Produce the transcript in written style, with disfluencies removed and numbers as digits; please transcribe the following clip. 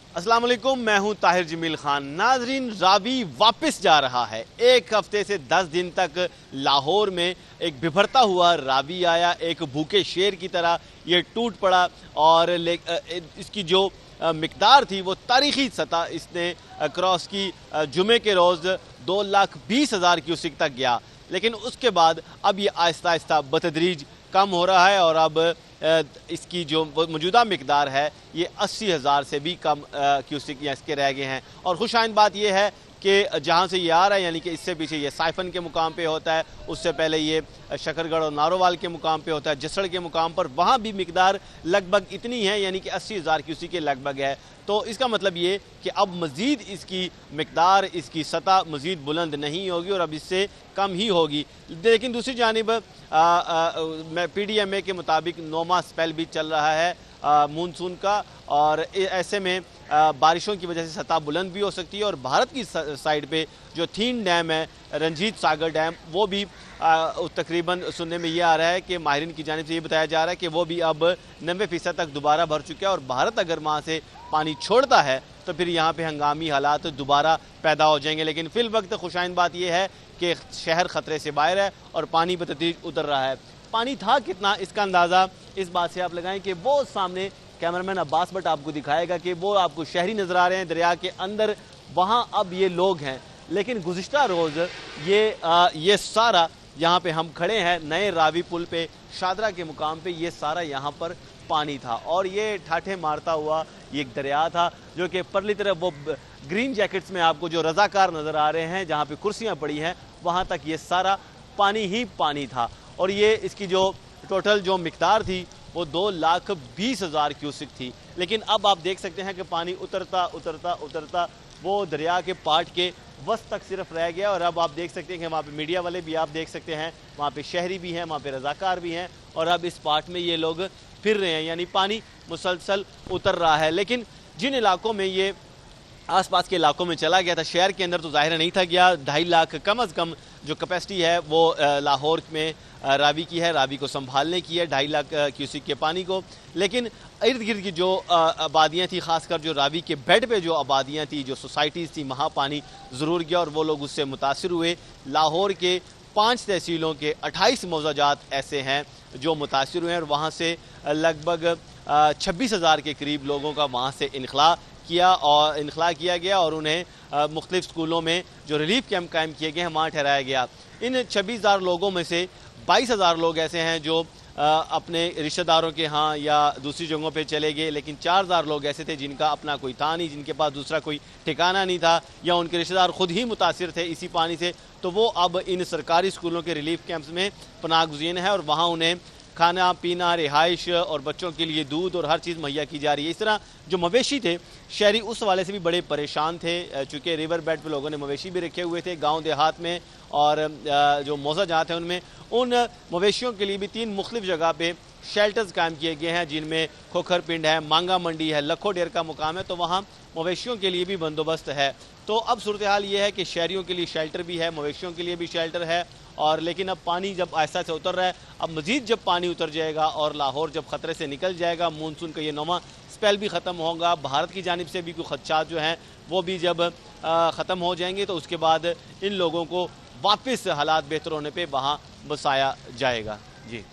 अस्सलाम वालेकुम, मैं हूं ताहिर जमील खान। नाजरीन, रावी वापस जा रहा है। एक हफ्ते से 10 दिन तक लाहौर में एक बिभरता हुआ रावी आया, एक भूखे शेर की तरह ये टूट पड़ा और इसकी जो मिकदार थी वो तारीखी सतह इसने क्रॉस की। जुमे के रोज़ 2,20,000 क्यूसिक तक गया, लेकिन उसके बाद अब ये आहिस्ता आहिस्ता बतदरीज कम हो रहा है और अब इसकी जो मौजूदा मिकदार है ये 80,000 से भी कम क्यूसिक इसके रह गए हैं। और खुशाइन बात ये है कि जहाँ से ये आ रहा है, यानी कि इससे पीछे ये साइफन के मुकाम पे होता है, उससे पहले ये शकरगढ़ और नारोवाल के मुकाम पे होता है, जसड़ के मुकाम पर, वहाँ भी मिकदार लगभग इतनी है, यानी कि 80,000 क्यूसिक के लगभग है। तो इसका मतलब ये कि अब मज़ीद इसकी मिकदार, इसकी सतह मज़ीद बुलंद नहीं होगी और अब इससे कम ही होगी। लेकिन दूसरी जानिब PDMA के मुताबिक नौमा स्पेल भी चल रहा है मानसून का, और ऐसे में बारिशों की वजह से सतह बुलंद भी हो सकती है। और भारत की साइड पे जो थीन डैम है, रंजीत सागर डैम, वो भी तकरीबन सुनने में ये आ रहा है कि माहिरीन की जानिब से ये बताया जा रहा है कि वो भी अब 90% तक दोबारा भर चुका है। और भारत अगर वहाँ से पानी छोड़ता है तो फिर यहाँ पे हंगामी हालात दोबारा पैदा हो जाएंगे। लेकिन फिल वक्त खुशाइन बात यह है कि शहर ख़तरे से बाहर है और पानी बतदरीज उतर रहा है। पानी था कितना, इसका अंदाज़ा इस बात से आप लगाएं कि वो सामने कैमरामैन अब्बास भट्ट आपको दिखाएगा कि वो आपको शहरी नज़र आ रहे हैं दरिया के अंदर, वहाँ अब ये लोग हैं। लेकिन गुज़िश्ता रोज़ ये सारा यहाँ पे हम खड़े हैं नए रावी पुल पे, शादरा के मुकाम पे, ये सारा यहाँ पर पानी था और ये ठाठे मारता हुआ ये एक दरिया था जो कि परली तरफ वो ग्रीन जैकेट्स में आपको जो रजाकार नज़र आ रहे हैं, जहाँ पे कुर्सियाँ पड़ी हैं, वहाँ तक ये सारा पानी ही पानी था। और ये इसकी जो टोटल जो मिकदार थी वो 2,20,000 क्यूसिक थी। लेकिन अब आप देख सकते हैं कि पानी उतरता उतरता उतरता वो दरिया के पाट के वस्त तक सिर्फ रह गया। और अब आप देख सकते हैं कि वहाँ पे मीडिया वाले भी आप देख सकते हैं, वहाँ पे शहरी भी हैं, वहाँ पे रजाकार भी हैं, और अब इस पाट में ये लोग फिर रहे हैं, यानी पानी मुसलसल उतर रहा है। लेकिन जिन इलाकों में ये आसपास के इलाकों में चला गया था, शहर के अंदर तो ज़ाहिर नहीं था गया। 2.5 लाख कम अज़ कम जो कैपेसिटी है वो लाहौर में रावी की है, रावी को संभालने की है, 2.5 लाख क्यूसिक के पानी को। लेकिन इर्द गिर्द की जो आबादियाँ थी, ख़ासकर जो रावी के बेड पे जो आबादियाँ थी, जो सोसाइटीज़ थी, वहाँ पानी ज़रूर गया और वो लोग उससे मुतासिर हुए। लाहौर के 5 तहसीलों के 28 मौज़ाजात ऐसे हैं जो मुतासिर हुए हैं और वहाँ से लगभग 26,000 के करीब लोगों का वहाँ से इनखला किया गया और उन्हें मुख्तलिफ स्कूलों में जो रिलीफ कैंप कायम किए गए हैं वहाँ ठहराया गया। इन 26,000 लोगों में से 22,000 लोग ऐसे हैं जो अपने रिश्तेदारों के यहाँ या दूसरी जगहों पे चले गए, लेकिन 4,000 लोग ऐसे थे जिनका अपना कोई था नहीं, जिनके पास दूसरा कोई ठिकाना नहीं था, या उनके रिश्तेदार खुद ही मुतासिर थे इसी पानी से, तो वो अब इन सरकारी स्कूलों के रिलीफ कैंप्स में पनाह गुज़ीन है और वहाँ उन्हें खाना पीना, रिहाइश और बच्चों के लिए दूध और हर चीज़ मुहैया की जा रही है। इस तरह जो मवेशी थे, शहरी उस हवाले से भी बड़े परेशान थे, चूँकि रिवर बेड पे लोगों ने मवेशी भी रखे हुए थे गांव देहात में, और जो मौज़ाजात हैं उनमें उन मवेशियों के लिए भी 3 मुख्तलिफ जगह पे शेल्टर्स कायम किए गए हैं, जिनमें खोखर पिंड है, मांगा मंडी है, लखो डेर का मुकाम है, तो वहाँ मवेशियों के लिए भी बंदोबस्त है। तो अब सूरत हाल ये है कि शहरियों के लिए शेल्टर भी है, मवेशियों के लिए भी शेल्टर है, और लेकिन अब पानी जब आहिस्ता से उतर रहा है, अब मज़ीद जब पानी उतर जाएगा और लाहौर जब ख़तरे से निकल जाएगा, मानसून का ये नौमा स्पेल भी ख़त्म होगा, भारत की जानिब से भी कुछ खदशात जो हैं वो भी जब ख़त्म हो जाएंगे, तो उसके बाद इन लोगों को वापस हालात बेहतर होने पर वहाँ बसाया जाएगा। जी।